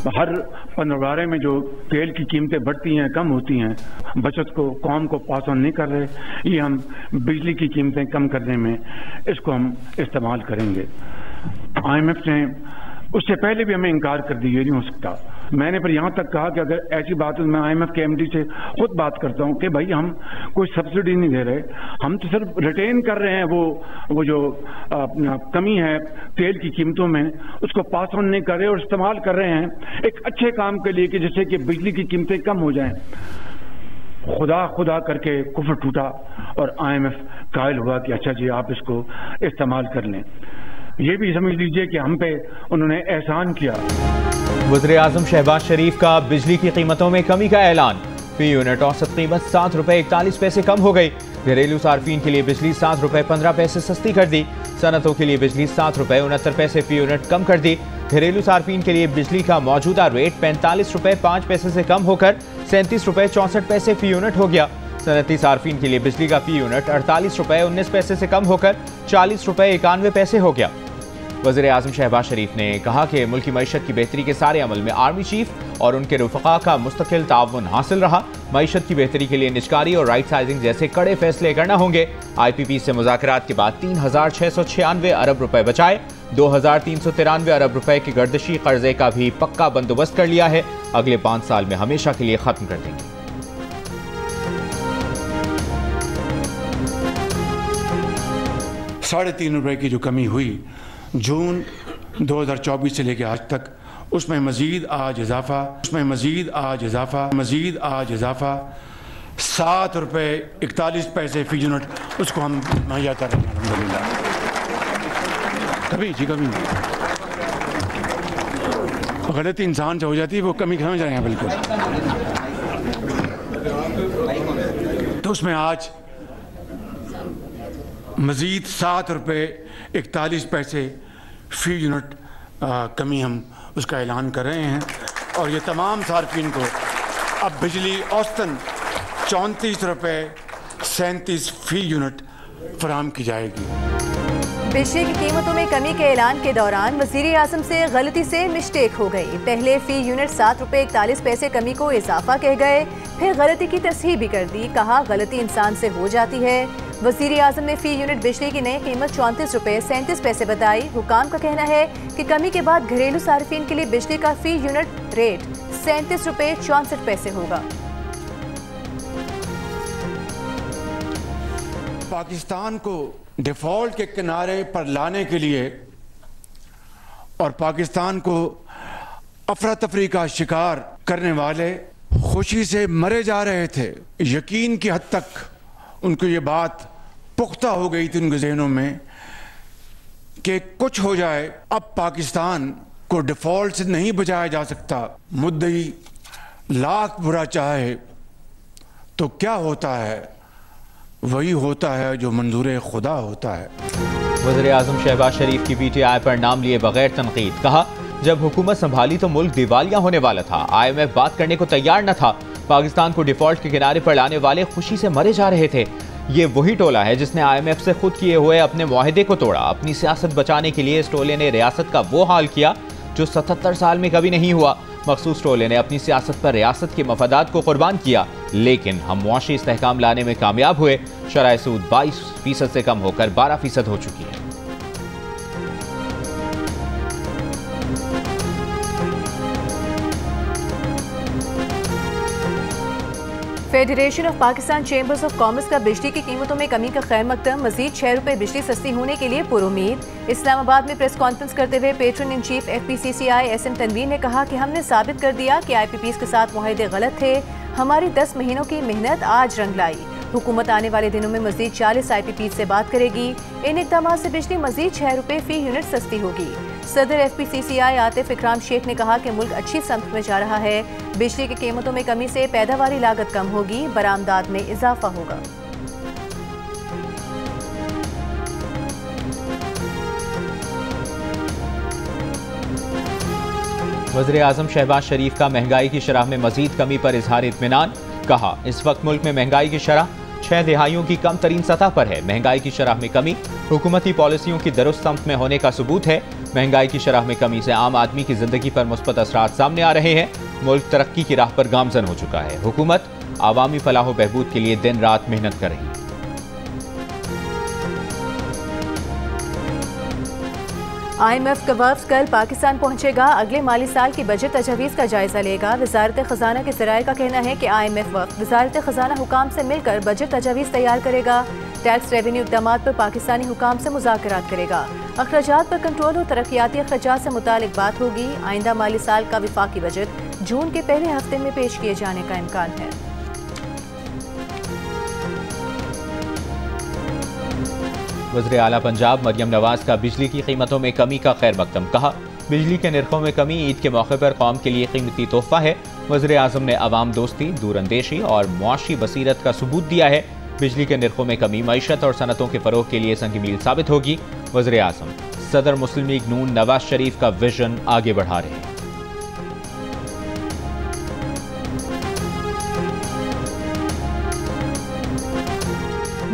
हर पंद्रगारे में जो तेल की कीमतें बढ़ती हैं, कम होती हैं, बचत को, कौम को पास ऑन नहीं कर रहे, ये हम बिजली की कीमतें कम करने में इसको हम इस्तेमाल करेंगे। IMF ने उससे पहले भी हमें इनकार कर दी, ये नहीं हो सकता। मैंने फिर यहाँ तक कहा कि अगर ऐसी बात है, मैं IMF के MD से खुद बात करता हूँ कि भाई हम कोई सब्सिडी नहीं दे रहे, हम तो सिर्फ रिटेन कर रहे हैं वो जो कमी है तेल की कीमतों में, उसको पास ऑन नहीं कर रहे और इस्तेमाल कर रहे हैं एक अच्छे काम के लिए कि जिससे कि बिजली की कीमतें कम हो जाएं। खुदा करके कुफ्र टूटा और IMF कायल हुआ कि अच्छा जी आप इसको इस्तेमाल कर लें। ये भी समझ लीजिए कि हम पे उन्होंने एहसान किया। वज़ीर-ए-आज़म शहबाज शरीफ का बिजली की कीमतों में कमी का ऐलान। फी यूनिट औसत कीमत 7 रुपए 41 पैसे कम हो गई। घरेलू सार्फिन के लिए बिजली 7 रुपए 15 पैसे सस्ती कर दी। सनतों के लिए बिजली 7 रुपए 69 पैसे फी यूनिट कम कर दी। घरेलू सार्फिन के लिए बिजली का मौजूदा रेट 45 रुपए 5 पैसे से कम होकर 37 रुपए 64 पैसे फी यूनिट हो गया। सनती सार्फिन के लिए बिजली का फी यूनिट 48 रुपए 19 पैसे से कम होकर 40 रुपए 91 पैसे हो गया। वज़ीर-ए-आज़म शहबाज शरीफ ने कहा कि मुल्क की मईशत की बेहतरी के सारे अमल में आर्मी चीफ और उनके रुफ़क़ा का मुस्तकिल ताउन हासिल रहा। मईशत की बेहतरी के लिए निजकारी और राइट साइजिंग जैसे कड़े फैसले करना होंगे। IPP से मुज़ाकरात के बाद 3696 अरब रुपए बचाए। 2393 अरब रुपए के गर्दिशी कर्जे का भी पक्का बंदोबस्त कर लिया है। अगले 5 साल में हमेशा के लिए खत्म कर देंगे। ₹3.5 की जो कमी हुई जून 2024 से लेकर आज तक, उसमें मजीद आज इजाफा ₹7.41 फी यूनिट उसको हम मुहैया कर रहे हैं। अल्हम्दुलिल्लाह कभी गलती इंसान से हो जाती है, वो कमी समझ रहे हैं बिल्कुल। तो उसमें आज मजीद ₹7.41 फी यूनिट कमी हम उसका ऐलान कर रहे हैं और ये तमाम सार्फिन को अब बिजली औसतन ₹34.37 फी यूनिट फराहम की जाएगी। बिजली की कीमतों में कमी के ऐलान के दौरान वज़ीर-ए-आज़म से गलती से मिस्टेक हो गई। पहले फी यूनिट ₹7.41 कमी को इजाफा कह गए, फिर गलती की तस्हीह भी कर दी। कहा गलती इंसान से हो जाती है। वज़ीर-ए-आज़म ने फी यूनिट बिजली की नई कीमत ₹34.37 बताई। हुकाम का कहना है कि कमी के बाद घरेलू सार्फिन के लिए बिजली का फी यूनिट रेट ₹37.64 होगा। पाकिस्तान को डिफॉल्ट के किनारे पर लाने के लिए और पाकिस्तान को अफरा तफरी का शिकार करने वाले खुशी से मरे जा रहे थे। यकीन की हद तक उनको ये बात पुख्ता हो गई थी उनके जहनों में कि कुछ हो जाए, अब पाकिस्तान को डिफॉल्ट से नहीं बचाया जा सकता। मुद्दई लाख बुरा चाहे तो क्या होता है, वही होता है जो मंजूर खुदा होता है। वज़ीर-ए-आज़म शहबाज शरीफ की PTI पर नाम लिए बगैर तनकीद। कहा जब हुकूमत संभाली तो मुल्क दिवालिया होने वाला था। IMF बात करने को तैयार न था। पाकिस्तान को डिफॉल्ट के किनारे पर लाने वाले खुशी से मरे जा रहे थे। ये वही टोला है जिसने IMF से खुद किए हुए अपने मुआहदे को तोड़ा। अपनी सियासत बचाने के लिए इस टोले ने रियासत का वो हाल किया जो 77 साल में कभी नहीं हुआ। मखसूस टोले ने अपनी सियासत पर रियासत के मफादात को कुर्बान किया, लेकिन हम मुआशी इस्तेहकाम लाने में कामयाब हुए। शरह सूद 22% से कम होकर 12% हो चुकी है। Federation of Pakistan chambers of commerce का बिजली की कीमतों में कमी का खैर मकदम। मजीद ₹6 बिजली सस्ती होने के लिए पुरुमीद। इस्लामाबाद में प्रेस कॉन्फ्रेंस करते हुए patron in chief FPCCI SM Tanvir ने कहा कि हमने साबित कर दिया कि IPPs के साथ मुआहदे गलत थे। हमारी 10 महीनों की मेहनत आज रंग लाई। हुकूमत आने वाले दिनों में मजीद 40 IPPs से बात करेगी। इन इक़दाम से बिजली मजीद ₹6 फी यूनिट सस्ती होगी। सदर FPCCI आतिफ इकराम शेख ने कहा कि मुल्क अच्छी समत में जा रहा है। बिजली की कीमतों में कमी से पैदावारी लागत कम होगी, बरामदात में इजाफा होगा। वज़ीर-ए-आज़म शहबाज शरीफ का महंगाई की शरह में मजीद कमी पर इजहार इत्मीनान। कहा इस वक्त मुल्क में महंगाई की शरह 6 दिहाइयों की कम तरीन सतह पर है। महंगाई की शरह में कमी हुकूमती पॉलिसियों की दुरुस्त समत में होने का सबूत है। महंगाई की शरह में कमी से आम आदमी की जिंदगी पर मुस्बत असरात सामने आ रहे हैं। मुल्क तरक्की की राह पर गामजन हो चुका है। हुकूमत आवामी फलाह बहबूद के लिए दिन रात मेहनत कर रही है। IMF का वफ्द कल पाकिस्तान पहुंचेगा। अगले माली साल की बजट तजवीज़ का जायजा लेगा। वजारत खजाना के ज़राए का कहना है कि IMF वफ्द वजारत खजाना हुकाम से मिलकर बजट तजवीज़ तैयार करेगा। टैक्स रेवेन्यू इक़दामात पर पाकिस्तानी हुकाम से मुज़ाकरात करेगा। अखराजात पर कंट्रोल और तरक्याती अखराजात से मुतालिक बात होगी। आइंदा माली साल का विफाकी बजट जून के पहले हफ्ते में पेश किए जाने का इम्कान है। वज़ीर आला पंजाब मरियम नवाज का बिजली की कीमतों में कमी का खैर मकदम। कहा, बिजली के निर्खों में कमी ईद के मौके पर कौम के लिए कीमती तोहफा है। वज़ीर आज़म ने अवाम दोस्ती, दूरअंदेशी और मुआशी बसीरत का सबूत दिया है। बिजली के निर्खों में कमी मईशत और सनतों के फरोग के लिए संग मील साबित होगी। वज़ीर आज़म सदर मुस्लिम लीग नून नवाज शरीफ का विजन आगे बढ़ा रहे हैं।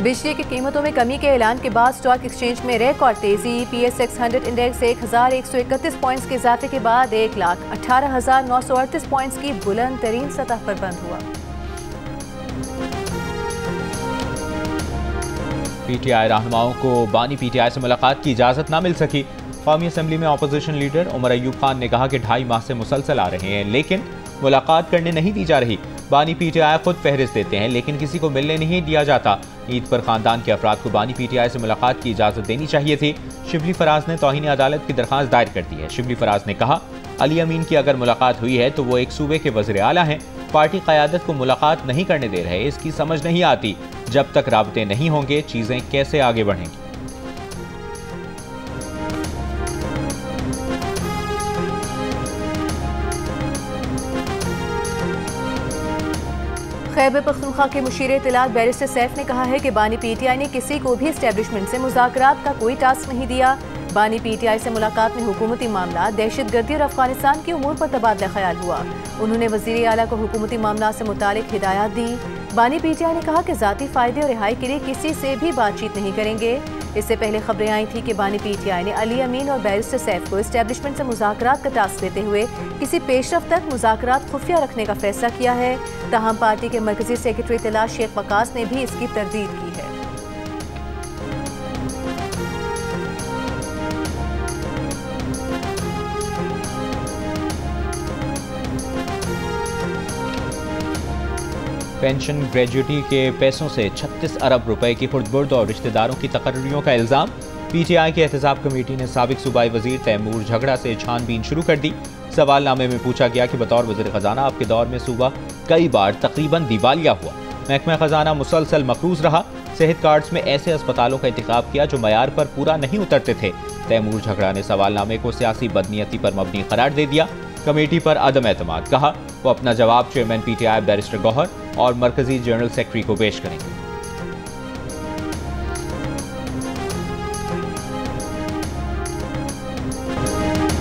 बिजली की कीमतों में कमी के ऐलान के बाद स्टॉक एक्सचेंज में रिकॉर्ड तेजी। PSX 100 इंडेक्स 1131 पॉइंट्स के इजाफे के बाद 1,18,938 पॉइंट्स की बुलंद तरीन सतह पर बंद हुआ। PTI रहनुमाओं को बानी PTI से मुलाकात की इजाज़त न मिल सकी। कौमी असम्बली में अपोजिशन लीडर उमर अयूब खान ने कहा कि 2.5 माह से मुसलसल आ रहे हैं लेकिन मुलाकात करने नहीं दी जा रही। बानी PTI खुद फहरिस्त देते हैं लेकिन किसी को मिलने नहीं दिया जाता। ईद पर खानदान के अफराद को बानी PTI से मुलाकात की इजाज़त देनी चाहिए थी। शिबली फराज ने तौहीन अदालत की दरख्वास्त दायर कर दी है। शिबली फराज ने कहा, अली अमीन की अगर मुलाकात हुई है तो वो एक सूबे के वज़ीर आला हैं। पार्टी क़यादत को मुलाकात नहीं करने दे रहे, इसकी समझ नहीं आती। जब तक राबते नहीं होंगे चीज़ें कैसे आगे बढ़ेंगी। खैबर पख्तूनख्वा के मुशीर इत्तलात बैरिस्टर सैफ ने कहा है कि बानी PTI ने किसी को भी एस्टेब्लिशमेंट से मुज़ाकरात का कोई टास्क नहीं दिया। बानी PTI से मुलाकात में हुकूमती मामला, दहशतगर्दी और अफगानिस्तान के उमूर पर तबादला ख्याल हुआ। उन्होंने वज़ीर आला को हुकूमती मामला से मुतालिक हिदायत दी। बानी PTI ने कहा कि ज़ाती फ़ायदे और रिहाई के लिए किसी से भी बातचीत नहीं करेंगे। इससे पहले खबरें आई थी कि बानी PTI ने अली अमीन और बैरिस्टर सैफ को एस्टेब्लिशमेंट से मुज़ाकरात का टास्क देते हुए किसी पेशरफ तक मुज़ाकरात खुफिया रखने का फैसला किया है। ताहम पार्टी के मरकजी सेक्रेटरी इत्तलात शेख वकास ने भी इसकी तरदीद की है। पेंशन ग्रेजुएटी के पैसों से 36 अरब रुपए की खुर्द-बुर्द और रिश्तेदारों की तकर्रियों का इल्ज़ाम। PTI की एहतसाब कमेटी ने साबिक सूबाई वजीर तैमूर झगड़ा से छानबीन शुरू कर दी। सवालनामे में पूछा गया कि बतौर वज़ीर ख़जाना आपके दौर में सूबा कई बार तकरीबन दिवालिया हुआ। महकमा ख़जाना मुसलसल मकरूज रहा। सेहत कार्ड्स में ऐसे अस्पतालों का इंतखाब किया जो मयार पर पूरा नहीं उतरते थे। तैमूर झगड़ा ने सवालनामे को सियासी बदनीयती पर मबनी करार दे दिया। कमेटी पर अदम एतमाद। कहा, वो अपना जवाब चेयरमैन PTI बैरिस्टर गौहर और मरकजी जनरल सेक्रेटरी को पेश करेंगे।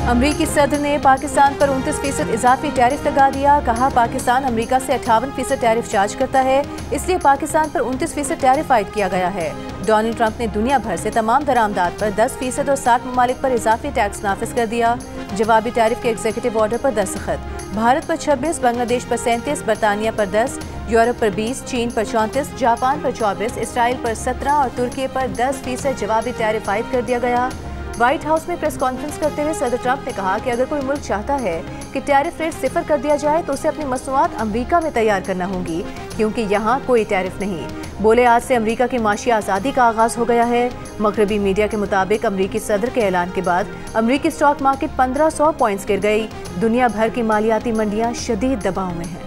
अमरीकी सदर ने पाकिस्तान पर 29% इजाफी टैरिफ लगा दिया। कहा, पाकिस्तान अमरीका से 58% टैरिफ चार्ज करता है, इसलिए पाकिस्तान पर 29% टैरिफ आयद किया गया है। डोनाल्ड ट्रंप ने दुनिया भर से तमाम दरामदात पर 10% और 60 ममालिक पर इजाफी टैक्स नाफिज कर दिया। जवाबी टैरिफ के एग्जीक्यूटिव ऑर्डर पर दस्तखत। भारत पर 26, बांग्लादेश पर 37, बरतानिया पर 10, यूरोप पर 20, चीन पर 34, जापान पर 24, इसराइल पर 17 और तुर्की पर 10% जवाबी टैरिफ आयद कर दिया गया। व्हाइट हाउस में प्रेस कॉन्फ्रेंस करते हुए सदर ट्रंप ने कहा कि अगर कोई मुल्क चाहता है कि टैरिफ रेट 0 कर दिया जाए तो उसे अपनी मसनूआत अमरीका में तैयार करना होंगी, क्योंकि यहाँ कोई टैरिफ नहीं। बोले, आज से अमरीका की माशी आज़ादी का आगाज़ हो गया है। मगरबी मीडिया के मुताबिक अमरीकी सदर के ऐलान के बाद अमरीकी स्टॉक मार्केट 1500 पॉइंट्स गिर गई। दुनिया भर की मालियाती मंडियाँ शदीद दबाव में हैं।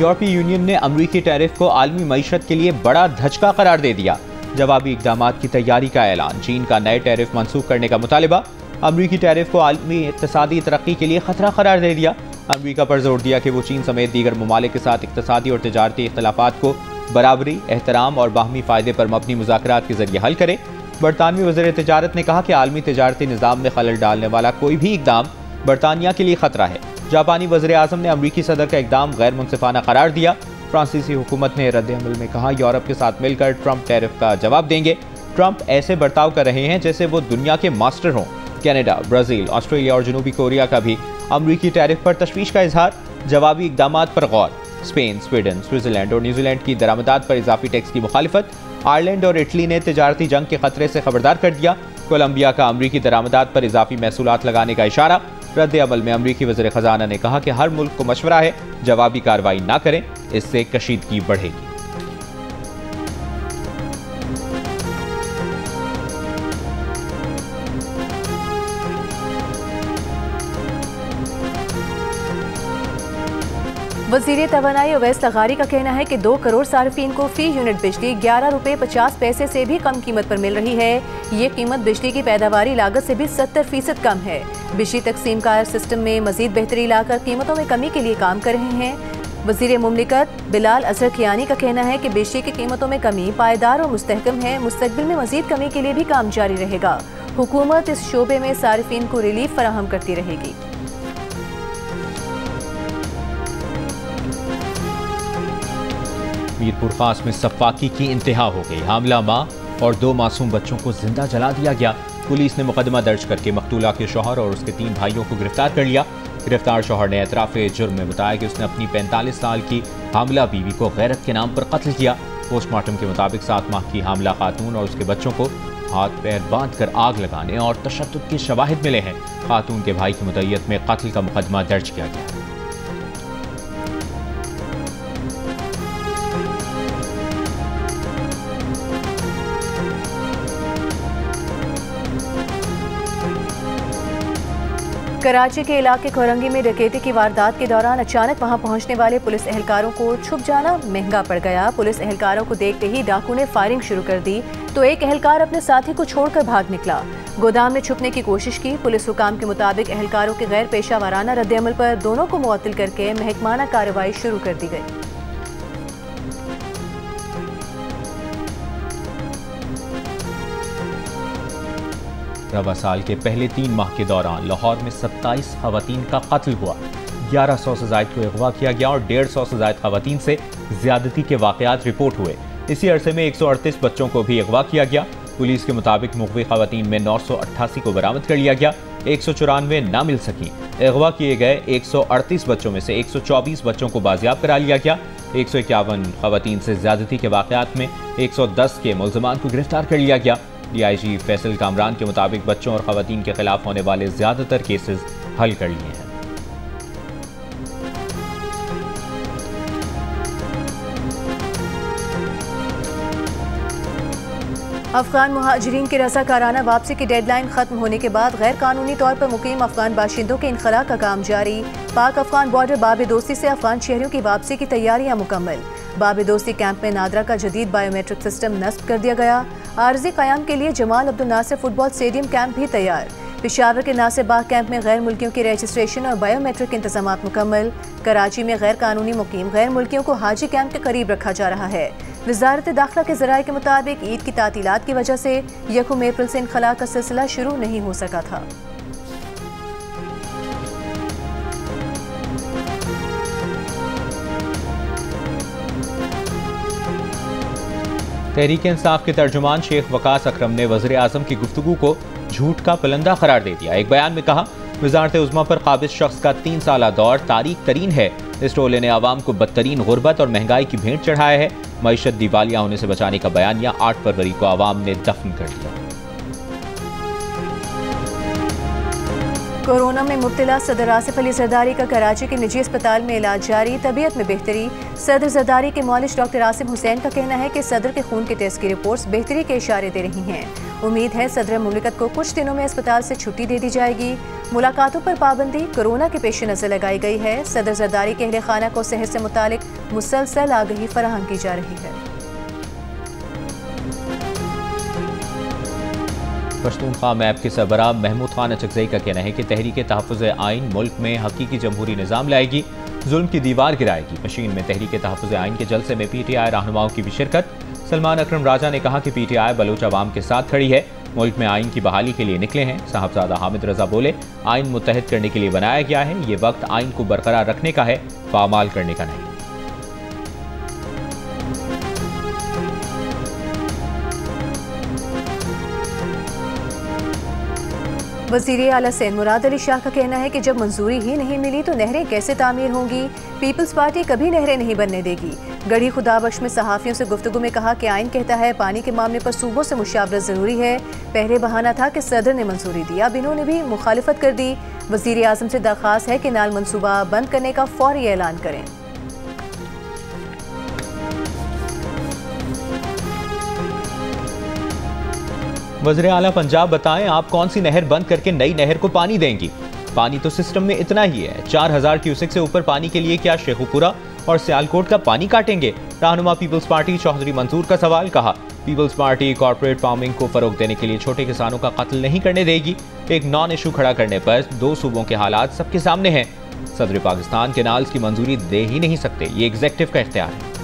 यूरोपीय यूनियन ने अमरीकी टैरिफ को आलमी मईशत के लिए बड़ा धचका करार दे दिया। जवाबी इक़दामात की तैयारी का ऐलान। चीन का नए टैरिफ मंसूख करने का मुतालिबा। अमरीकी टैरिफ को आलमी इक़्तिसादी तरक्की के लिए खतरा करार दे दिया। अमरीका पर जोर दिया कि वो चीन समेत दीगर ममालिक के साथ इक़्तिसादी और तिजारती इख्तिलाफ़ात को बराबरी, एहतराम और बाहमी फ़ायदे पर मबनी मुज़ाकरात के ज़रिए हल करे। बरतानवी वज़ीर तिजारत ने कहा कि आलमी तिजारती निज़ाम में खलल डालने वाला कोई भी इक़दाम बरतानिया के लिए खतरा है। जापानी वज़ीर आज़म ने अमरीकी सदर का इक़दाम गैर मुनसिफाना करार दिया। फ्रांसीसी हुकूमत ने रद्द अमल में कहा, यूरोप के साथ मिलकर ट्रंप टैरिफ का जवाब देंगे। ट्रंप ऐसे बर्ताव कर रहे हैं जैसे वो दुनिया के मास्टर हों। कनाडा, ब्राज़ील, ऑस्ट्रेलिया और जनूबी कोरिया का भी अमरीकी टैरिफ पर तशवीश का इजहार। जवाबी इक़दामात पर गौर। स्पेन, स्वीडन, स्विट्ज़रलैंड और न्यूजीलैंड की दरामदात पर इजाफी टैक्स की मुखालिफत। आयरलैंड और इटली ने तिजारती जंग के खतरे से खबरदार कर दिया। कोलंबिया का अमरीकी दरामदात पर इजाफी महसूलात लगाने का इशारा। रद्द अमल में अमरीकी वज़ीर ख़जाना ने कहा कि हर मुल्क को मशवरा है जवाबी कार्रवाई ना करें, इससे कशीदगी बढ़ेगी। वज़ीर तवानाई अवैस लगारी का कहना है कि 2 करोड़ सार्फिन को फी यूनिट बिजली 11 रुपये 50 पैसे से भी कम कीमत पर मिल रही है। ये कीमत बिजली की पैदावारी लागत से भी 70% कम है। बिजली तकसीम कार सिस्टम में मजीद बेहतरी लाकर कीमतों में कमी के लिए काम कर रहे हैं। वज़ीर मुमलिकत बिलाल असर खियानी का कहना है कि बिजली की कीमतों में कमी पायदार और मुस्तहकम है। मुस्तकबिल में मजीद कमी के लिए भी काम जारी रहेगा। हुकूमत इस शोबे में सार्फिन को रिलीफ फराहम करती रहेगी। मीरपुर खास में सफाकी की इंतहा हो गई। हामला मां और 2 मासूम बच्चों को जिंदा जला दिया गया। पुलिस ने मुकदमा दर्ज करके मकतूला के शौहर और उसके 3 भाइयों को गिरफ्तार कर लिया। गिरफ्तार शौहर ने एतराफ़े जुर्म में बताया कि उसने अपनी 45 साल की हामला बीवी को गैरत के नाम पर कत्ल किया। पोस्टमार्टम के मुताबिक 7 माह की हामला खातून और उसके बच्चों को हाथ पैर बांध कर आग लगाने और तशद्दुद के शवाहिद मिले हैं। खातून के भाई की मुद्दत में कत्ल का मुकदमा दर्ज किया गया है। कराची के इलाके खोरंगी में डकैती की वारदात के दौरान अचानक वहां पहुंचने वाले पुलिस एहलकारों को छुप जाना महंगा पड़ गया। पुलिस एहलकारों को देखते ही डाकू ने फायरिंग शुरू कर दी तो एक एहलकार अपने साथी को छोड़कर भाग निकला। गोदाम में छुपने की कोशिश की। पुलिस हुकाम के मुताबिक एहलकारों के गैर पेशा वाराना रद्द अमल पर दोनों को मुअत्तल करके महकमाना कार्रवाई शुरू कर दी गई। 11 साल के पहले 3 माह के दौरान लाहौर में 27 खवातीन का कत्ल हुआ। 1100 से ज़ायद को अगवा किया गया और 150 से ज़ायद खवातीन से ज्यादती के वाक़यात रिपोर्ट हुए। इसी अरसे में 138 बच्चों को भी अगवा किया गया। पुलिस के मुताबिक मुग़वी खवातीन में 988 को बरामद कर लिया गया, 194 ना मिल सकी। अगवा किए गए 138 बच्चों में से 124 बच्चों को बाजियाब करा लिया गया। 151 खवातीन से ज्यादती के वाक़यात में 110 के मुल्ज़मान को गिरफ्तार कर लिया गया। DIG फैसल कामरान के मुताबिक बच्चों और खवातीन के खिलाफ होने वाले ज्यादातर केसेस हल कर लिए हैं। अफगान मुहाजिरीन की रज़ाकाराना वापसी की डेडलाइन खत्म होने के बाद गैर कानूनी तौर पर मुकीम अफगान बाशिंदों के इनखला का काम जारी। पाक अफगान बॉर्डर बाब दोस्ती से अफगान शहरियों की वापसी की तैयारियां मुकम्मल। बाब दोस्ती कैंप में नादरा का जदीद बायोमेट्रिक सिस्टम नस्ब कर दिया गया। आर्जी क़याम के लिए Jamal Abdul Nasir football stadium camp भी तैयार। पेशावर के नासिर बाग कैंप में गैर मुल्कियों की रजिस्ट्रेशन और बायोमेट्रिक इंतजामात मुकम्मल। कराची में गैर कानूनी मुकीम गैर मुल्कियों को हाजी कैंप के करीब रखा जा रहा है। वज़ारत दाखिला के ज़राए के मुताबिक ईद की तातीलात की वजह से 1 अप्रैल से इनखला का सिलसिला शुरू नहीं हो सका था। तहरीक इंसाफ के तर्जुमान शेख वकास अकरम ने वज़ीर आज़म की गुफ्तगू को झूठ का पलंदा करार दे दिया। एक बयान में कहा, वज़ारत उज़्मा पर काबिज शख्स का 3 साला दौर तारीख तरीन है। इस टोले ने आवाम को बदतरीन गुर्बत और महंगाई की भेंट चढ़ाया है। मईशत दिवालिया होने से बचाने का बयानिया 8 फरवरी को आवाम ने दफन कर दिया। कोरोना में मुब्तला सदर आसिफ अली जरदारी का कराची के निजी अस्पताल में इलाज जारी, तबीयत में बेहतरी। सदर जरदारी के मौलिज डॉक्टर आसिम हुसैन का कहना है कि सदर के खून के टेस्ट की रिपोर्ट्स बेहतरी के इशारे दे रही हैं। उम्मीद है सदर मुमलिकत को कुछ दिनों में अस्पताल से छुट्टी दे दी जाएगी। मुलाकातों पर पाबंदी कोरोना के पेश नज़र लगाई गई है। सदर जरदारी के अहले खाना को सेहत से मुतालिक मुसलसल आगही फराहम की जा रही है। पश्तूनख्वा मैप के सरबराह महमूद खान अचकज़ई का कहना है कि तहरीक तहफ़्फ़ुज़ आइन मुल्क में हकीकी जमहूरी निज़ाम लाएगी, जुल्म की दीवार गिराएगी। मशीन में तहरीक तहफ़्फ़ुज़ आइन के जलसे में PTI रहनुमाओं की भी शिरकत। सलमान अकरम राजा ने कहा कि PTI बलोच अवाम के साथ खड़ी है। मुल्क में आइन की बहाली के लिए निकले हैं। साहबजादा हामिद रजा बोले, आइन मुत्तहद करने के लिए बनाया गया है, ये वक्त आइन को बरकरार रखने का है, पामाल करने का नहीं। वज़ीर आला सैयद मुराद अली शाह का कहना है कि जब मंजूरी ही नहीं मिली तो नहरें कैसे तामीर होंगी। पीपल्स पार्टी कभी नहरें नहीं बनने देगी। गढ़ी खुदाबख्श में सहाफ़ियों से गुफ्तगू में कहा कि आइन कहता है पानी के मामले पर सूबों से मुशावरत ज़रूरी है। पहले बहाना था कि सदर ने मंजूरी दी, अब इन्होंने भी मुखालिफत कर दी। वज़ीर आज़म से दरख्वास्त है कि नाल मनसूबा बंद करने का फौरी ऐलान करें। वज़ीर आला पंजाब बताएं, आप कौन सी नहर बंद करके नई नहर को पानी देंगी? पानी तो सिस्टम में इतना ही है। 4000 क्यूसेक से ऊपर पानी के लिए क्या शेखुपुरा और सियालकोट का पानी काटेंगे? रहनुमा पीपल्स पार्टी चौधरी मंसूर का सवाल। कहा, पीपल्स पार्टी कॉर्पोरेट फार्मिंग को फरोग देने के लिए छोटे किसानों का कत्ल नहीं करने देगी। एक नॉन इशू खड़ा करने पर दो सूबों के हालात सबके सामने हैं। सदर पाकिस्तान केनाल्स की मंजूरी दे ही नहीं सकते, ये एग्जेक्टिव का इख्तियार है।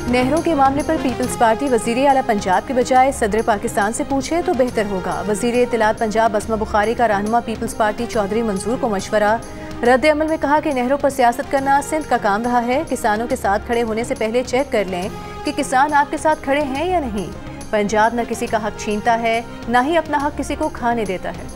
नहरों के मामले पर पीपल्स पार्टी वज़ीर आला पंजाब के बजाय सदर पाकिस्तान से पूछे तो बेहतर होगा। वज़ीर इत्तलात पंजाब असमा बुखारी का रहनुमा पीपल्स पार्टी चौधरी मंसूर को मशवरा। रद्द अमल में कहा कि नहरों पर सियासत करना सिंध का काम रहा है। किसानों के साथ खड़े होने से पहले चेक कर लें कि किसान आपके साथ खड़े हैं या नहीं। पंजाब न किसी का हक छीनता है, न ही अपना हक किसी को खाने देता है।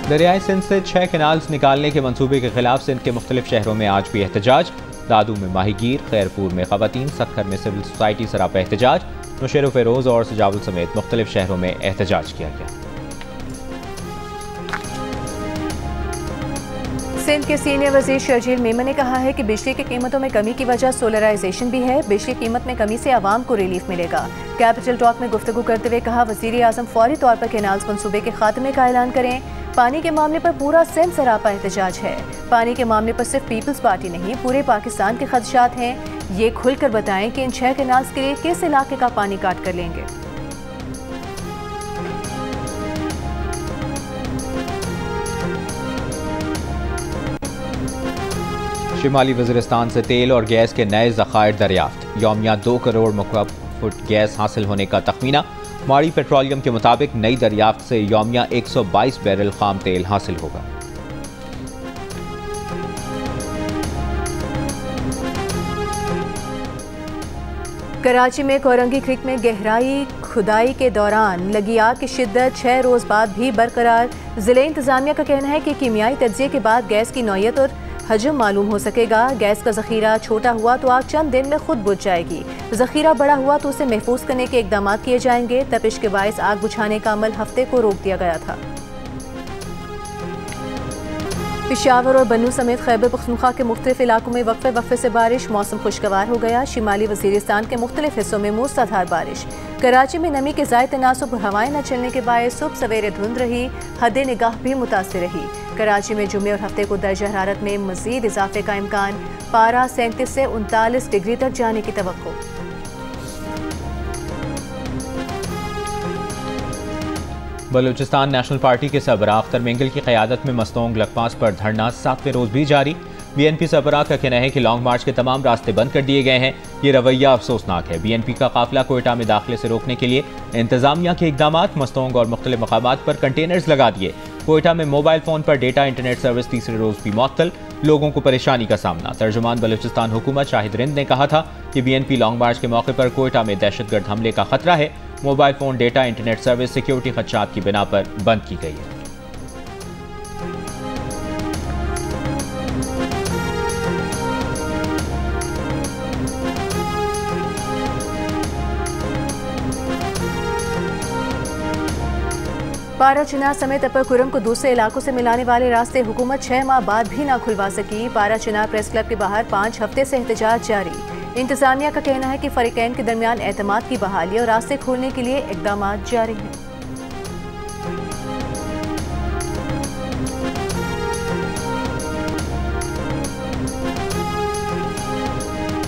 दरियाए सिंध से 6 कैनाल्स निकालने के मंसूबे के खिलाफ सिंध के मुख्तलिफ शहरों में आज भी एहतजाज। दादू में माहीगीर, खैरपुर में खवातीन, सक्खर में सिविल सोसाइटी सरापा एहतजाज। नौशेर फेरोज और सजावल समेत मुख्तलिफ शहरों में एहतजाज किया गया। सिंध के सीनियर वजीर शर्जील मेमन ने कहा है कि बिजली की कीमतों में कमी की वजह सोलराइजेशन भी है। बिजली कीमत में कमी से आवाम को रिलीफ मिलेगा। कैपिटल टॉक में गुफ्तगू करते हुए कहा, वज़ीर आज़म फौरी तौर पर कैनाल्स मंसूबे के खात्मे का ऐलान करें। पानी के मामले पर पूरा सिंध सरापा एहतजाज है। पानी के मामले पर सिर्फ पीपल्स पार्टी नहीं, पूरे पाकिस्तान के खदशात हैं। ये खुलकर बताएं कि इन 6 कैनाल्स के लिए किस इलाके का पानी काट कर लेंगे। शिमाली वज़ीरिस्तान से तेल और गैस के नए ज़खायर दरियाफ्त। यौमिया 2 करोड़ मुकअब फुट गैस हासिल होने का तखमीना। माड़ी पेट्रोलियम के मुताबिक नई दरियाफ्त से यौमिया 122 बैरल खाम तेल हासिल होगा। कराची में कोरंगी क्रीक में गहराई खुदाई के दौरान लगी आग की शिद्दत 6 रोज बाद भी बरकरार। जिले इंतजामिया का कहना है कि कीमियाई तज्जिए के बाद गैस की नौयत और हजम मालूम हो सकेगा। गैस का जखीरा छोटा हुआ तो आग चंद दिन में खुद बुझ जाएगी। जखीरा बड़ा हुआ तो उसे महफूज करने के इकदाम किए जाएंगे। तपिश के बायस आग बुझाने का अमल हफ्ते को रोक दिया गया था। पेशावर और बन्नू समेत खैबर पख्तूनख्वा के मुख्तलिफ इलाकों में वक्फे से बारिश। मौसम खुशगवार हो गया। शिमाली वज़ीरिस्तान के मुख्तलिफ हिस्सों में मूसलाधार बारिश। कराची में नमी के ज़ायद तनासुब और हवाएं न चलने के बायस सुबह सवेरे धुंध रही। हद निगाह भी मुतासिर रही। कराची में जुमे और हफ्ते को दर्जा हरारत में मज़ीद इजाफे का इम्कान। पारा 37 से 39 डिग्री तक जाने की तवक्को। बलूचिस्तान नेशनल पार्टी के सरबराह अख्तर मेंगल की क़यादत में मस्तोंग लकपास पर धरना 7वें रोज भी जारी। बीएनपी सरबराह का कहना है कि लॉन्ग मार्च के तमाम रास्ते बंद कर दिए गए हैं। ये रवैया अफसोसनाक है। बीएनपी का काफिला कोयटा में दाखिले से रोकने के लिए इंतजामिया के इकदामात। मस्तोंग और मुख्तलिफ मकामात पर कंटेनर्स लगा दिए। कोयटा में मोबाइल फोन पर डेटा इंटरनेट सर्विस तीसरे रोज भी मुअत्तल। लोगों को परेशानी का सामना। तर्जुमान बलूचिस्तान हुकूमत शाहिद रिंद ने कहा था कि बीएनपी लॉन्ग मार्च के मौके पर कोयटा में दहशतगर्द हमले का खतरा है। Mobile phone data internet service security खदशात की बिना पर बंद की गई है। पारा चिनार समेत अपर कुरम को दूसरे इलाकों से मिलाने वाले रास्ते हुकूमत 6 माह बाद भी ना खुलवा सकी। पारा चिनार प्रेस क्लब के बाहर 5 हफ्ते से एहतजाज जारी। इंतजामिया का कहना है कि फरीकैन के दरमियान एतमाद की बहाली और रास्ते खोलने के लिए इकदाम जारी हैं।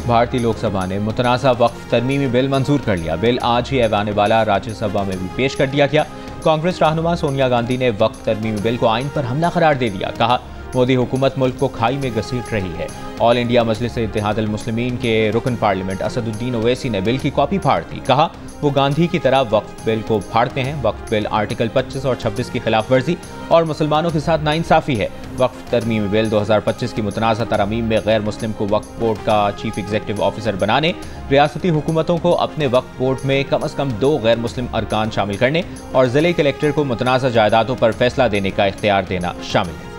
भारतीय लोकसभा ने मुतनाज़ा वक्फ तरमीमी बिल मंजूर कर लिया। बिल आज ही ऐवान बाला राज्यसभा में भी पेश कर दिया गया। कांग्रेस रहनुमा सोनिया गांधी ने वक्फ तरमीमी बिल को आइन पर हमला करार दे दिया। कहा, मोदी हुकूमत मुल्क को खाई में घसीट रही है। ऑल इंडिया मजलिस इत्तेहादुल मुस्लिमीन के रुकन पार्लियामेंट असदुद्दीन ओवैसी ने बिल की कॉपी फाड़ दी। कहा, वो गांधी की तरह वक्फ बिल को फाड़ते हैं। वक्फ बिल आर्टिकल 25 और 26 की खिलाफ वर्जी और मुसलमानों के साथ नाइंसाफी है। वक्फ तरमीमी बिल 2025 की मुतनाज़ा तरमीम में गैर मुस्लिम को वक्फ बोर्ड का चीफ एग्जीक्यूटिव ऑफिसर बनाने, रियासती हुकूमतों को अपने वक्फ बोर्ड में कम अज़ कम 2 गैर मुस्लिम अरकान शामिल करने और ज़िले कलेक्टर को मुतनाज़ा जायदादों पर फैसला देने का इख्तियार देना शामिल है।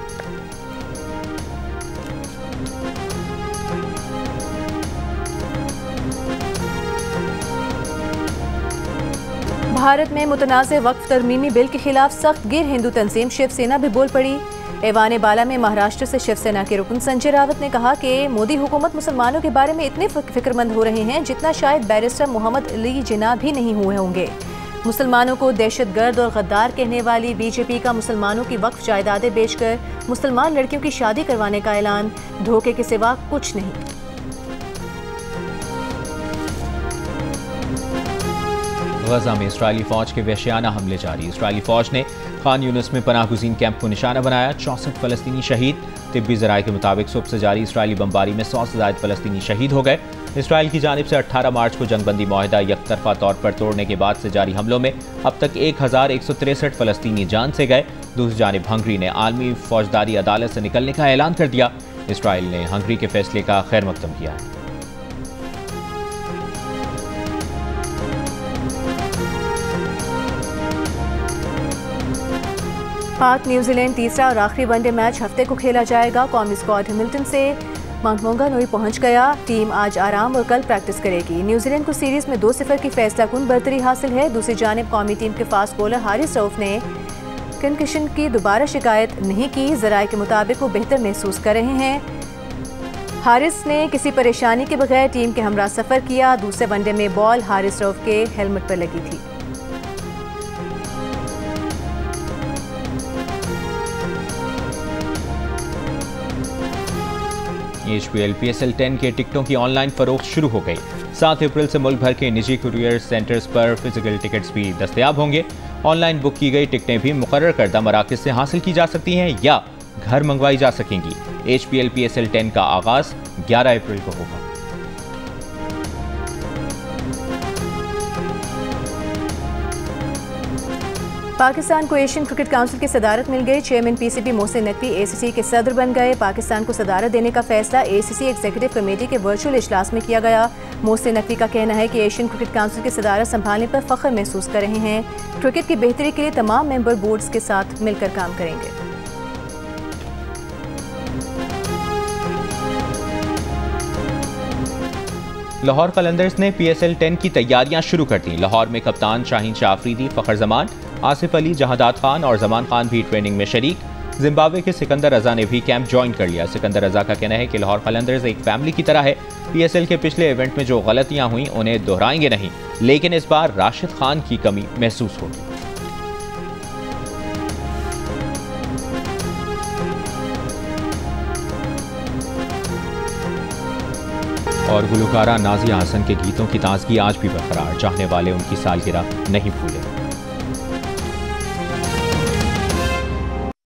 भारत में मुतनाज़ वक्फ तरमीमी बिल के खिलाफ सख्त गिर हिंदू तंजीम शिवसेना भी बोल पड़ी। ऐवान बाला में महाराष्ट्र से शिवसेना के रुकन संजय रावत ने कहा कि मोदी हुकूमत मुसलमानों के बारे में इतने फिक्रमंद हो रहे हैं जितना शायद बैरिस्टर मोहम्मद अली जिन्ना भी नहीं हुए होंगे। मुसलमानों को दहशतगर्द और गद्दार कहने वाली बीजेपी का मुसलमानों की वक्फ जायदादें बेचकर मुसलमान लड़कियों की शादी करवाने का ऐलान धोखे के सिवा कुछ नहीं। गजा में इस्राइली फौज के वहशियाना हमले जारी। इस्राइली फौज ने खान यूनिस में पनाह गुज़ीन कैंप को निशाना बनाया। 64 फलस्तीनी शहीद। तिब्बी ज़राए के मुताबिक सुबह से जारी इस्राइली बमबारी में 100 से ज़ायद फलस्तीनी शहीद हो गए। इस्राइल की जानिब से 18 मार्च को जंगबंदी मुआहिदा यकतरफा तौर पर तोड़ने के बाद से जारी हमलों में अब तक 1163 फलस्तीनी जान से गए। दूसरी जानिब हंगरी ने आलमी फौजदारी अदालत से निकलने का ऐलान कर दिया। इस्राइल ने हंगरी के फैसले का खैर मकदम किया है। पाक न्यूजीलैंड तीसरा और आखिरी वनडे मैच हफ्ते को खेला जाएगा। कौमी स्क्वाड हैमिल्टन से माउंट मौंगानुई पहुंच गया। टीम आज आराम और कल प्रैक्टिस करेगी। न्यूजीलैंड को सीरीज में 2-0 की फैसलाकुन बरतरी हासिल है। दूसरी जानिब कौमी टीम के फास्ट बॉलर हारिस रऊफ ने कंकशन की दोबारा शिकायत नहीं की। ज़राए के मुताबिक वो बेहतर महसूस कर रहे हैं। हारिस ने किसी परेशानी के बगैर टीम के हमरा सफ़र किया। दूसरे वनडे में बॉल हारिस रऊफ के हेलमेट पर लगी थी। HPL PSL 10 के टिकटों की ऑनलाइन फरोख्त शुरू हो गई। 7 अप्रैल से मुल्क भर के निजी कुरियर सेंटर्स पर फिजिकल टिकट्स भी दस्तयाब होंगे। ऑनलाइन बुक की गई टिकटें भी मुकर्रर करदा मराकज़ से हासिल की जा सकती हैं या घर मंगवाई जा सकेंगी। HPL PSL 10 का आगाज 11 अप्रैल को होगा। पाकिस्तान को एशियन क्रिकेट काउंसिल की सदारत मिल गई। Chairman PCB Mohsin Naqvi ACC के सदर बन गए। पाकिस्तान को सदारत देने का फैसला ACC एग्जीक्यूटिव कमेटी के वर्चुअल इजलास में किया गया। मोहसिन नकवी का कहना है कि एशियन क्रिकेट काउंसिल की सदारत संभालने पर फख्र महसूस कर रहे हैं। क्रिकेट की बेहतरी के लिए तमाम मेंबर बोर्ड्स के साथ मिलकर काम करेंगे। लाहौर कलंदर्स ने PSL 10 की तैयारियां शुरू कर दी। लाहौर में कप्तान शाहीन शाह अफरीदी, फ़खर जमान, आसिफ अली, जहादात खान और जमान खान भी ट्रेनिंग में शरीक। जिम्बाब्वे के सिकंदर रजा ने भी कैंप ज्वाइन कर लिया। सिकंदर रजा का कहना है कि लाहौर कलंदर्स एक फैमिली की तरह है। PSL के पिछले इवेंट में जो गलतियां हुई उन्हें दोहराएंगे नहीं, लेकिन इस बार राशिद खान की कमी महसूस होगी। और गुलकारा नाजिया हसन के गीतों की ताजगी आज भी बरकरार। चाहने वाले उनकी सालगिरह नहीं भूले।